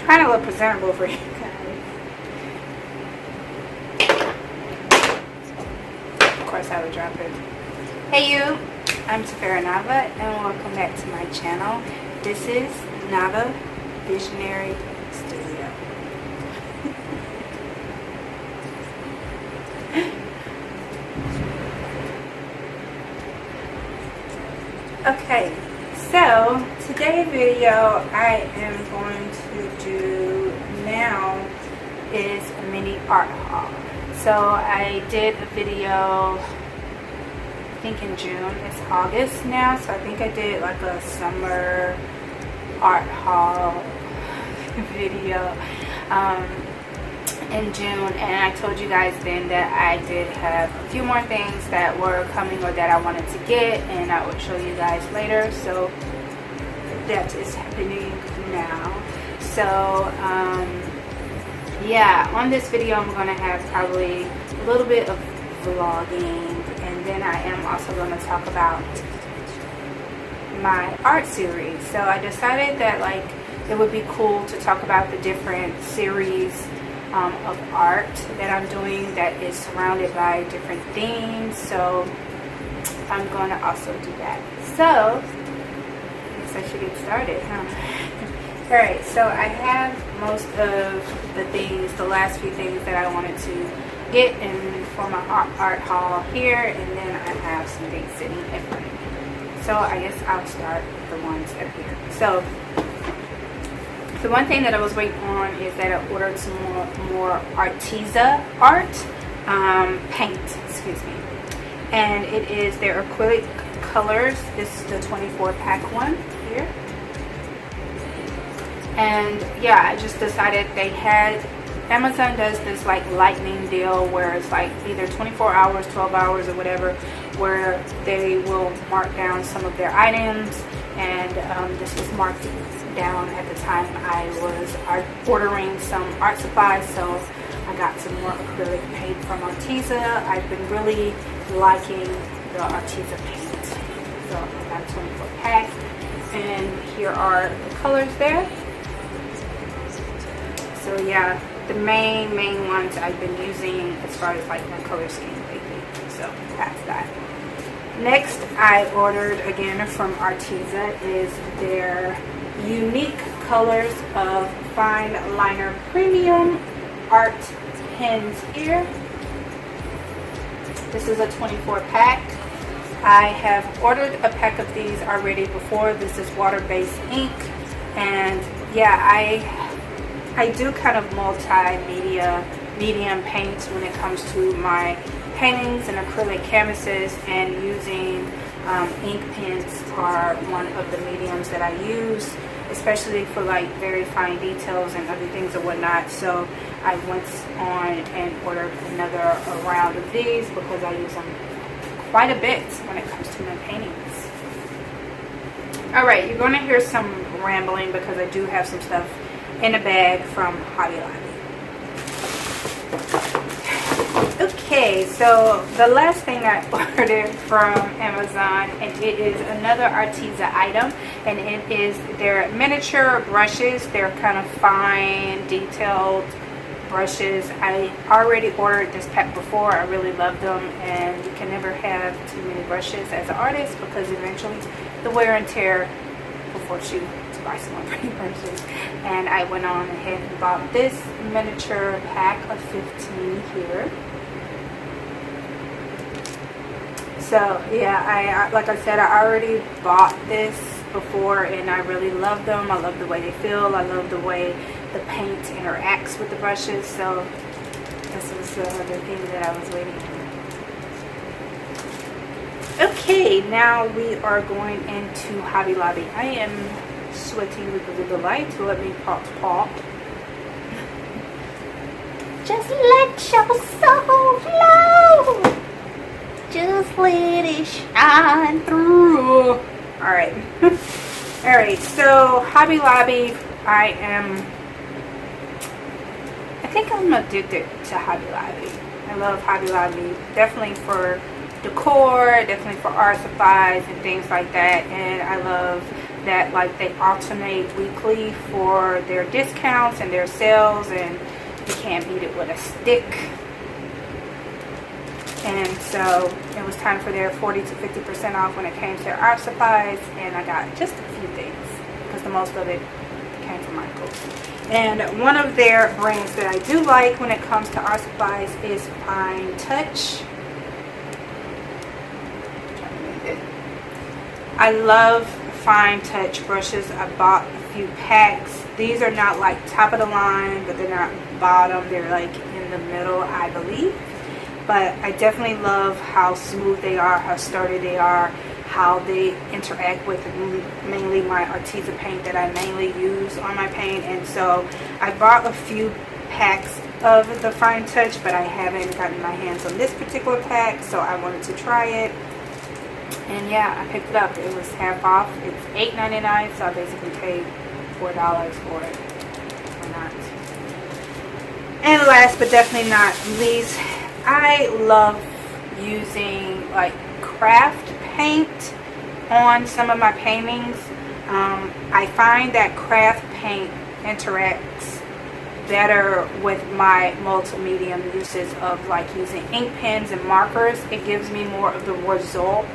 trying to look presentable for you guys. Of course I would drop it. Hey you, I'm Naava and welcome back to my channel. This is Naava Visionary Studio. Okay, so today's video I am going to do now is a mini art haul. So I did a video, I think in June. It's August now, so I think I did like a summer art haul video in June, and I told you guys then that I did have a few more things that were coming or that I wanted to get, and I would show you guys later. So that is happening now. So yeah, on this video I'm going to have probably a little bit of vlogging, and then I am also going to talk about my art series. So I decided that like it would be cool to talk about the different series of art that I'm doing that is surrounded by different themes. So I'm going to also do that. So I guess I should get started, huh? Alright, so I have most of the things, the last few things that I wanted to get in for my art haul here, and then I have some things sitting in front of me. So I guess I'll start with the ones that are here. So the one thing that I was waiting on is that I ordered some more Arteza art paint, excuse me, and it is their acrylic colors. This is the 24 pack one here, and yeah, I just decided they had, Amazon does this like lightning deal where it's like either 24 hours, 12 hours or whatever, where they will mark down some of their items, and this was marked down at the time I was ordering some art supplies. So I got some more acrylic paint from Arteza. I've been really liking the Arteza paint, so I got a 24 pack, and here are the colors there. So yeah, the main ones I've been using as far as like my color scheme lately. So that's that. Next I ordered again from Arteza is their unique colors of fine liner premium art pens here. This is a 24 pack. I have ordered a pack of these already before. This is water-based ink, and yeah, I do kind of multimedia medium paints when it comes to my paintings and acrylic canvases, and using ink pens are one of the mediums that I use, especially for like very fine details and other things or whatnot. So I went on and ordered another round of these because I use them quite a bit when it comes to my paintings. Alright, you're going to hear some rambling because I do have some stuff in a bag from Hobby Lobby. Okay, so the last thing I ordered from Amazon, and it is another Arteza item, and it is their miniature brushes. They're kind of fine, detailed brushes. I already ordered this pack before. I really love them, and you can never have too many brushes as an artist because eventually the wear and tear will force you to buy some more pretty brushes. And I went on ahead and bought this miniature pack of 15 here. So yeah, I like I said, I already bought this before, and I really love them. I love the way they feel. I love the way the paint interacts with the brushes. So this was the thing that I was waiting for. Okay, now we are going into Hobby Lobby. I am sweating because of the light, so let me pop. Just let your soul flow. Just let it shine through. Alright. Alright, so Hobby Lobby, I think I'm addicted to Hobby Lobby. I love Hobby Lobby. Definitely for decor, definitely for art supplies and things like that. And I love that like they alternate weekly for their discounts and their sales, and you can't beat it with a stick. And so it was time for their 40 to 50% off when it came to their art supplies, and I got just a few things because the most of it came from Michael's. And one of their brands that I do like when it comes to art supplies is Fine Touch. I love Fine Touch brushes. I bought a few packs. These are not like top of the line, but they're not bottom. They're like in the middle, I believe. But I definitely love how smooth they are, how sturdy they are, how they interact with mainly my Arteza paint that I mainly use on my paint. And so I bought a few packs of the Fine Touch, but I haven't gotten my hands on this particular pack, so I wanted to try it. And yeah, I picked it up. It was half off. It's $8.99, so I basically paid $4 for it. Or not. And last but definitely not least, I love using like craft paint on some of my paintings. I find that craft paint interacts better with my multimedia uses of like using ink pens and markers. It gives me more of the result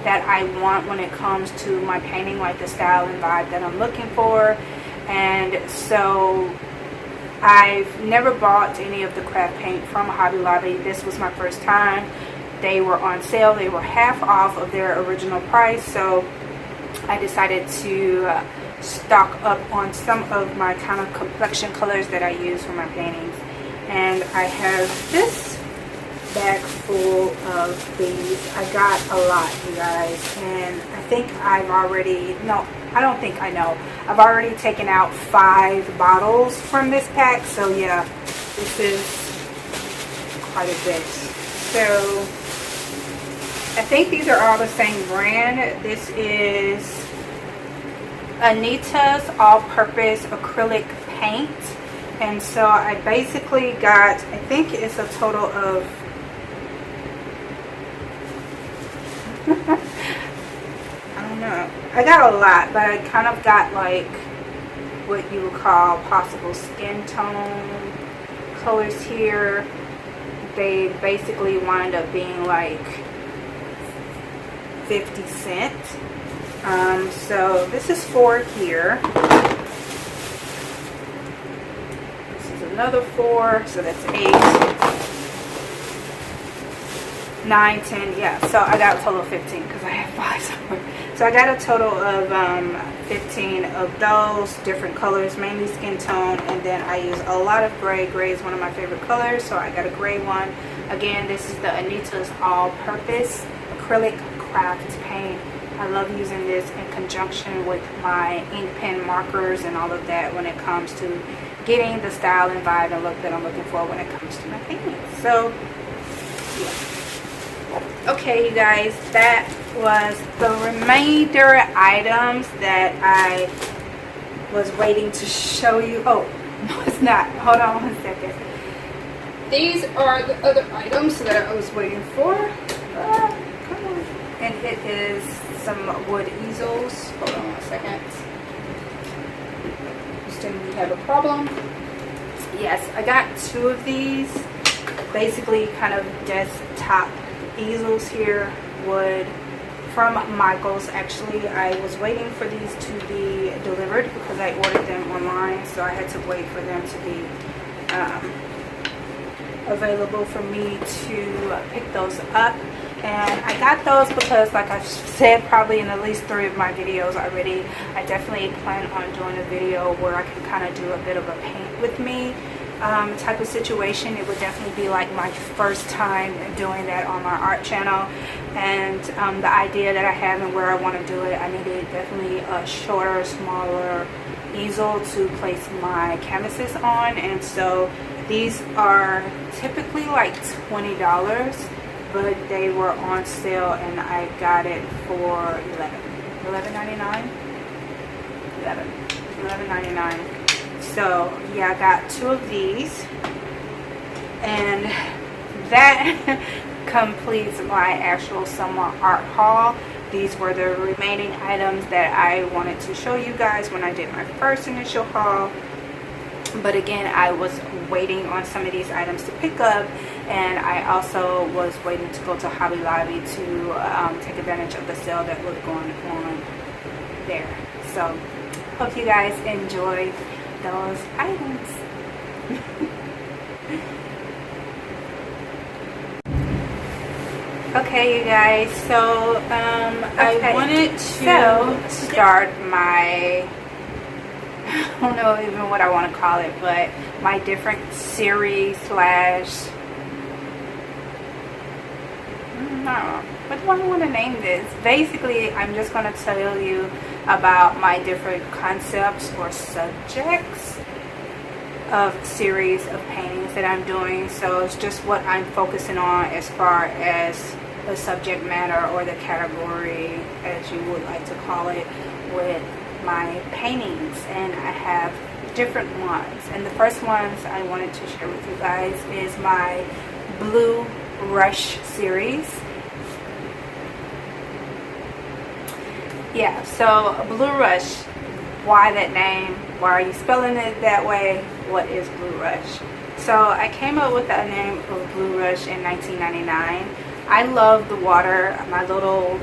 that I want when it comes to my painting, like the style and vibe that I'm looking for. And so I've never bought any of the craft paint from Hobby Lobby. This was my first time. They were on sale. They were half off of their original price, so I decided to stock up on some of my kind of complexion colors that I use for my paintings. And I have this bag full of these. I got a lot, you guys, and I think I've already, no, I don't think I know. I've already taken out 5 bottles from this pack, so yeah, this is quite a bit. So I think these are all the same brand. This is Anita's all-purpose acrylic paint, and so I basically got, I think it's a total of I don't know, I got a lot, but I kind of got like what you would call possible skin tone colors here. They basically wind up being like 50 cent. So this is 4 here. This is another 4, so that's 8, 9, 10, yeah. So I got a total of 15 because I have 5 somewhere. So I got a total of 15 of those different colors, mainly skin tone, and then I use a lot of gray. Gray is one of my favorite colors, so I got a gray one. Again, this is the Anita's all-purpose acrylic craft paint. I love using this in conjunction with my ink pen markers and all of that when it comes to getting the style and vibe and look that I'm looking for when it comes to my painting. So, yeah. Okay, you guys, that was the remainder items that I was waiting to show you. Oh, no, it's not. Hold on 1 second. These are the other items that I was waiting for. Come on. And it is some wood easels. Hold on 1 second. Houston, we have a problem. Yes, I got 2 of these. Basically, kind of desktop easels here, wood, from Michael's. Actually, I was waiting for these to be delivered because I ordered them online, so I had to wait for them to be available for me to pick those up. And I got those because, like I've said probably in at least 3 of my videos already, I definitely plan on doing a video where I can kind of do a bit of a paint with me type of situation. It would definitely be like my first time doing that on my art channel, and the idea that I have and where I want to do it, I needed definitely a shorter, smaller easel to place my canvases on. And so these are typically like $20, but they were on sale and I got it for $11.99. $11.99. So yeah, I got 2 of these, and that completes my actual summer art haul. these were the remaining items that I wanted to show you guys when I did my first initial haul. But again, I was waiting on some of these items to pick up, and I also was waiting to go to Hobby Lobby to take advantage of the sale that was going on there. So hope you guys enjoyed those items. Okay, you guys, so I wanted to start my, I don't know even what I want to call it, but my different series slash, no, what do I want to name this? Basically, I'm just going to tell you about my different concepts or subjects of series of paintings that I'm doing. So it's just what I'm focusing on as far as the subject matter or the category, as you would like to call it, with my paintings. And I have different ones, and the first ones I wanted to share with you guys is my Blue Rush series. Yeah, so Blue Rush, why that name? Why are you spelling it that way? What is Blue Rush? So I came up with the name of Blue Rush in 1999. I love the water. My little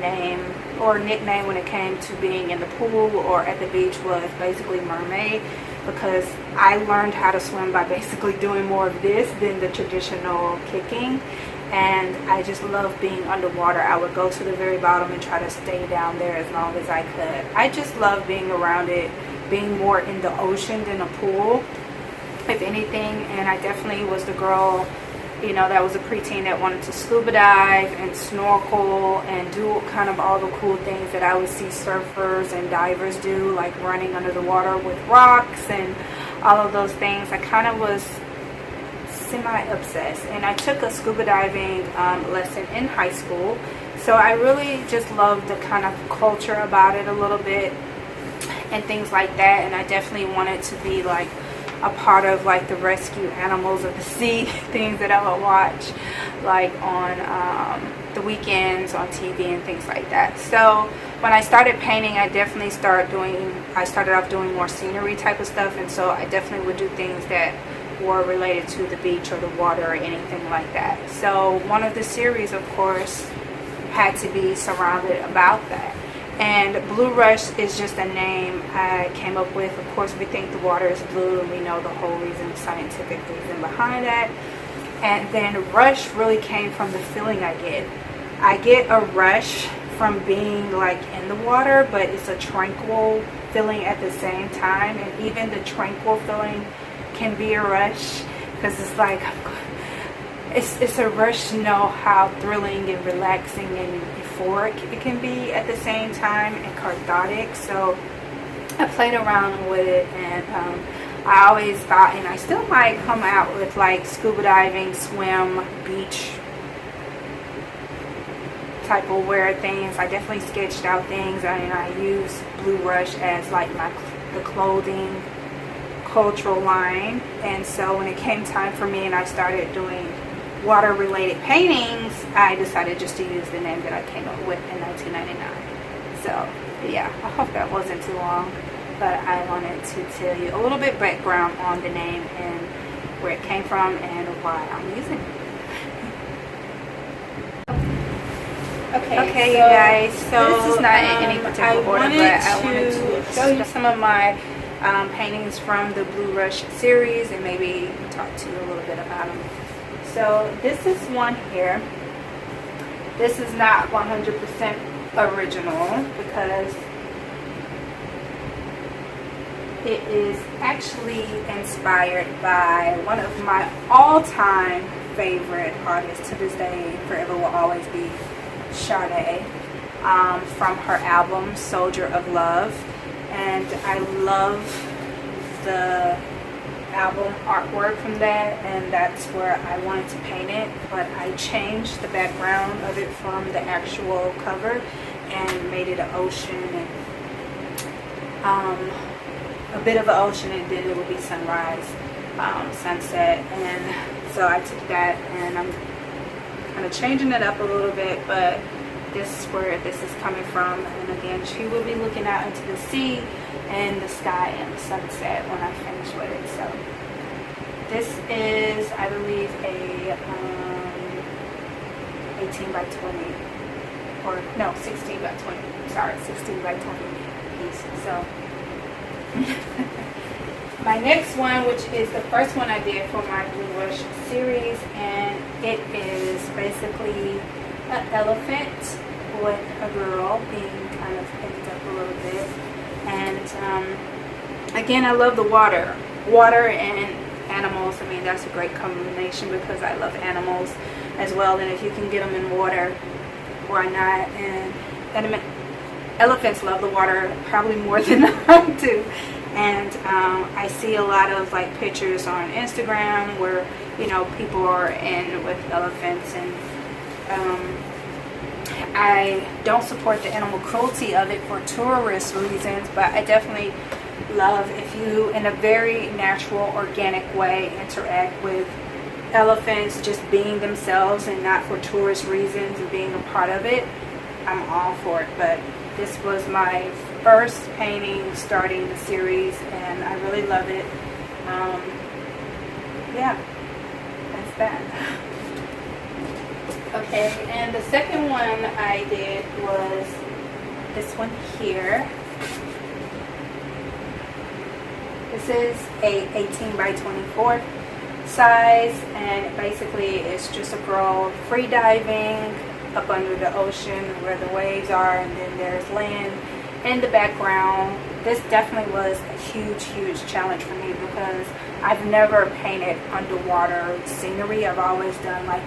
name or nickname when it came to being in the pool or at the beach was basically mermaid, because I learned how to swim by basically doing more of this than the traditional kicking. And I just love being underwater. I would go to the very bottom and try to stay down there as long as I could. I just love being around it, being more in the ocean than a pool, if anything. And I definitely was the girl, you know, that was a preteen that wanted to scuba dive and snorkel and do kind of all the cool things that I would see surfers and divers do, like running under the water with rocks and all of those things. I kind of was semi-obsessed, and I took a scuba diving lesson in high school, so I really just loved the kind of culture about it a little bit and things like that. And I definitely wanted to be like a part of like the rescue animals of the sea things that I would watch like on the weekends on TV and things like that. So when I started painting, I definitely started off doing more scenery type of stuff, and so I definitely would do things that were related to the beach or the water or anything like that. So one of the series, of course, had to be surrounded about that. And Blue Rush is just a name I came up with. Of course, we think the water is blue, and we know the whole reason, scientific reason behind that. And then rush really came from the feeling I get. I get a rush from being like in the water, but it's a tranquil feeling at the same time. And even the tranquil feeling can be a rush, because it's like it's a rush to know how thrilling and relaxing and euphoric it can be at the same time, and cathartic. So I played around with it, and I always thought, and I still might come out with like scuba diving, swim, beach type of wear things. I definitely sketched out things, and I use Blue Rush as like the clothing cultural line. And so when it came time for me and I started doing water related paintings, I decided just to use the name that I came up with in 1999. So yeah, I hope that wasn't too long, but I wanted to tell you a little bit background on the name and where it came from and why I'm using it. Okay, so you guys, so this is not in any particular order, but I wanted to show you some of my paintings from the Blue Rush series and maybe talk to you a little bit about them. So this is one here. This is not 100% original because it is actually inspired by one of my all-time favorite artists to this day, forever will always be, Sade, from her album Soldier of Love. And I love the album artwork from that, and that's where I wanted to paint it, but I changed the background of it from the actual cover and made it an ocean and a bit of an ocean, and then it would be sunrise, sunset. And so I took that and I'm kind of changing it up a little bit, but this is where this is coming from. And again, she will be looking out into the sea and the sky and the sunset when I finish with it. So this is, I believe, a 18 by 20, or no, 16 by 20. Sorry, 16 by 20 piece. So my next one, which is the first one I did for my Blue Rush series, and it is basically an elephant with a girl being kind of picked up a little bit. And again, I love the water and animals. I mean, that's a great combination because I love animals as well, and if you can get them in water, why not? And elephants love the water probably more than I do. And I see a lot of like pictures on Instagram where, you know, people are in with elephants, and I don't support the animal cruelty of it for tourist reasons, but I definitely love if you, in a very natural, organic way, interact with elephants just being themselves and not for tourist reasons and being a part of it. I'm all for it. But this was my first painting starting the series, and I really love it. Yeah, that's that. Okay, and the second one I did was this one here. This is a 18 by 24 size, and basically it's just a girl free diving up under the ocean where the waves are, and then there's land in the background. This definitely was a huge challenge for me because I've never painted underwater scenery. I've always done like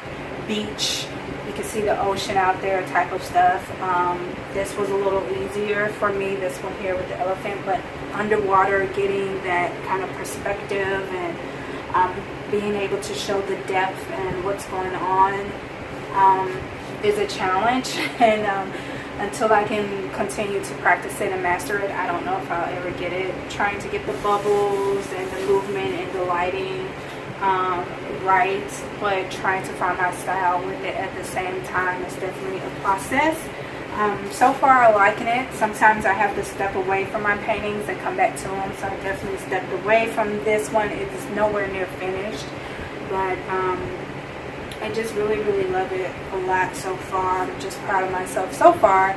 beach, you can see the ocean out there type of stuff. This was a little easier for me, this one here with the elephant, but underwater, getting that kind of perspective and being able to show the depth and what's going on is a challenge. And until I can continue to practice it and master it, I don't know if I'll ever get it. Trying to get the bubbles and the movement and the lighting right, but trying to find my style with it at the same time is definitely a process. So far I'm liking it. Sometimes I have to step away from my paintings and come back to them, so I definitely stepped away from this one. It is nowhere near finished, but I just really love it a lot so far. I'm just proud of myself so far.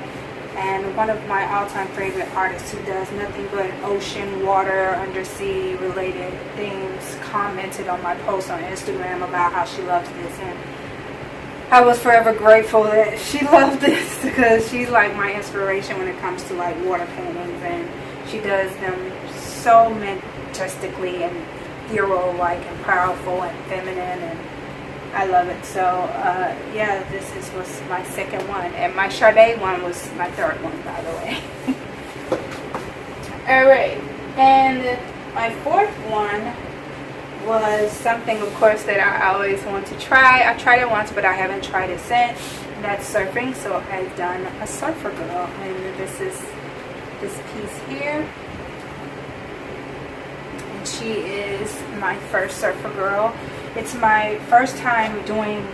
And one of my all-time favorite artists who does nothing but ocean, water, undersea related things commented on my post on Instagram about how she loves this, and I was forever grateful that she loved this because she's like my inspiration when it comes to like water paintings, and she does them so majestically and ethereal like and powerful and feminine, and I love it. So yeah, this was my second one, and my Sade one was my third one, by the way. Alright, and my fourth one was something, of course, that I always want to try. I tried it once, but I haven't tried it since, and that's surfing. So I've done a surfer girl, and this is this piece here, and she is my first surfer girl. It's my first time doing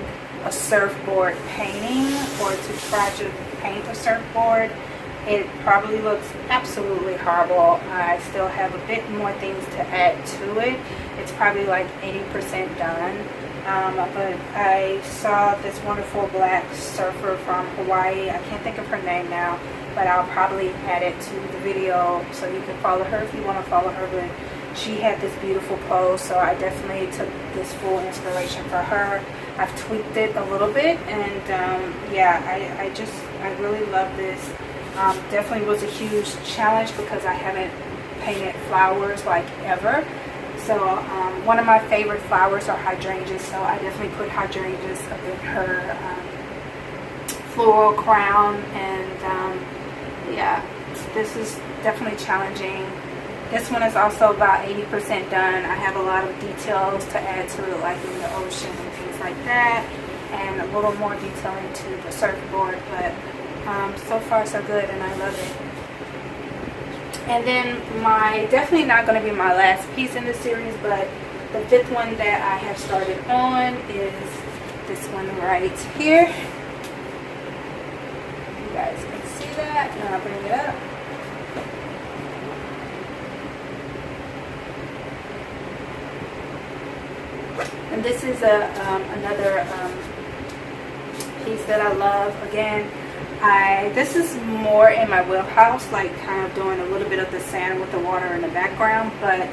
a surfboard painting, or to try to paint a surfboard. It probably looks absolutely horrible. I still have a bit more things to add to it. It's probably like 80% done. But I saw this wonderful black surfer from Hawaii. I can't think of her name now, but I'll probably add it to the video so you can follow her if you want to follow her. But she had this beautiful pose, so I definitely took this full inspiration for her. I've tweaked it a little bit, and yeah, I really love this. Definitely was a huge challenge because I haven't painted flowers like ever. So one of my favorite flowers are hydrangeas, so I definitely put hydrangeas up in her floral crown, and yeah, this is definitely challenging. This one is also about 80% done. I have a lot of details to add to it, like in the ocean and things like that, and a little more detailing to the surfboard, but so far so good, and I love it. And then definitely not going to be my last piece in the series, but the fifth one that I have started on is this one right here. I'll bring it up. And this is another piece that I love. Again, this is more in my wheelhouse, like kind of doing a little bit of the sand with the water in the background, but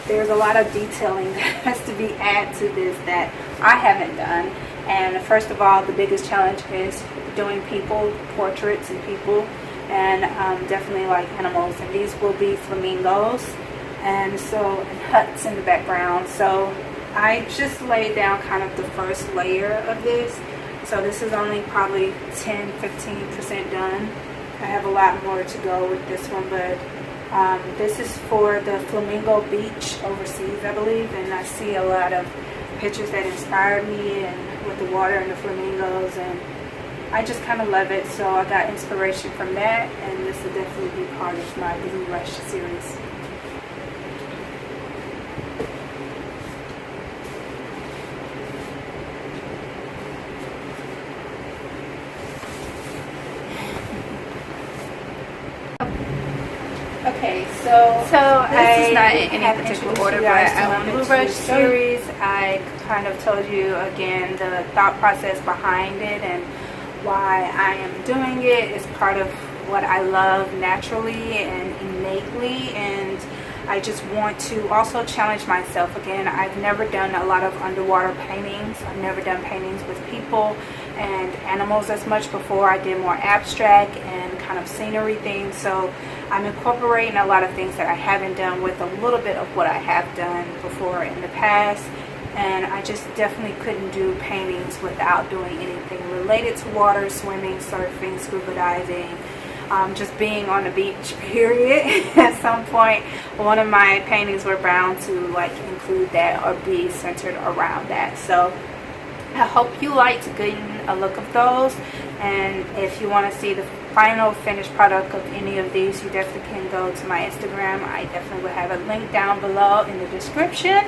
there's a lot of detailing that has to be added to this that I haven't done. And first of all, the biggest challenge is doing people, portraits and people, and definitely like animals. And these will be flamingos, and huts in the background. So I just laid down kind of the first layer of this. So this is only probably 10-15% done. I have a lot more to go with this one, but this is for the Flamingo Beach overseas, I believe, and I see a lot of pictures that inspired me, and with the water and the flamingos, and I just kind of love it. So I got inspiration from that, and this will definitely be part of my Blue Rush series. Okay, so this is not in any particular order, but I wanted Blue Rush series. I kind of told you again the thought process behind it and why I am doing it. Is part of what I love naturally and innately, and I just want to also challenge myself. Again, I've never done a lot of underwater paintings. I've never done paintings with people and animals as much before. I did more abstract and kind of scenery things, so I'm incorporating a lot of things that I haven't done with a little bit of what I have done before in the past. And I just definitely couldn't do paintings without doing anything related to water, swimming, surfing, scuba diving, just being on the beach, period. At some point, one of my paintings were bound to like include that or be centered around that. So I hope you liked getting a look of those, and if you want to see the final finished product of any of these, you definitely can go to my Instagram. I definitely will have a link down below in the description,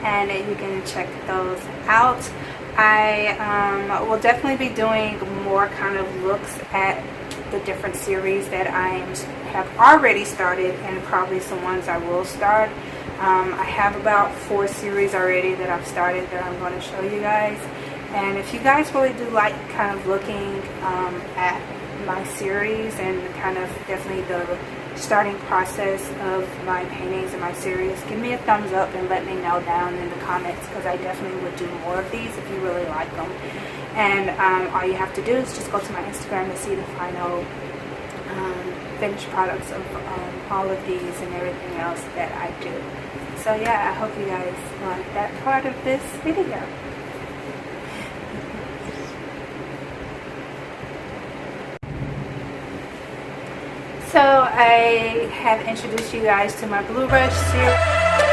and you can check those out. I will definitely be doing more kind of looks at the different series that I have already started, and probably some ones I will start. I have about 4 series already that I've started that I'm going to show you guys. And if you guys really do like kind of looking at my series and kind of definitely the starting process of my paintings and my series, give me a thumbs up and let me know down in the comments, because I definitely would do more of these if you really like them. And all you have to do is just go to my Instagram to see the final finished products of all of these and everything else that I do. So yeah, I hope you guys like that part of this video. So I have introduced you guys to my Blue Rush series.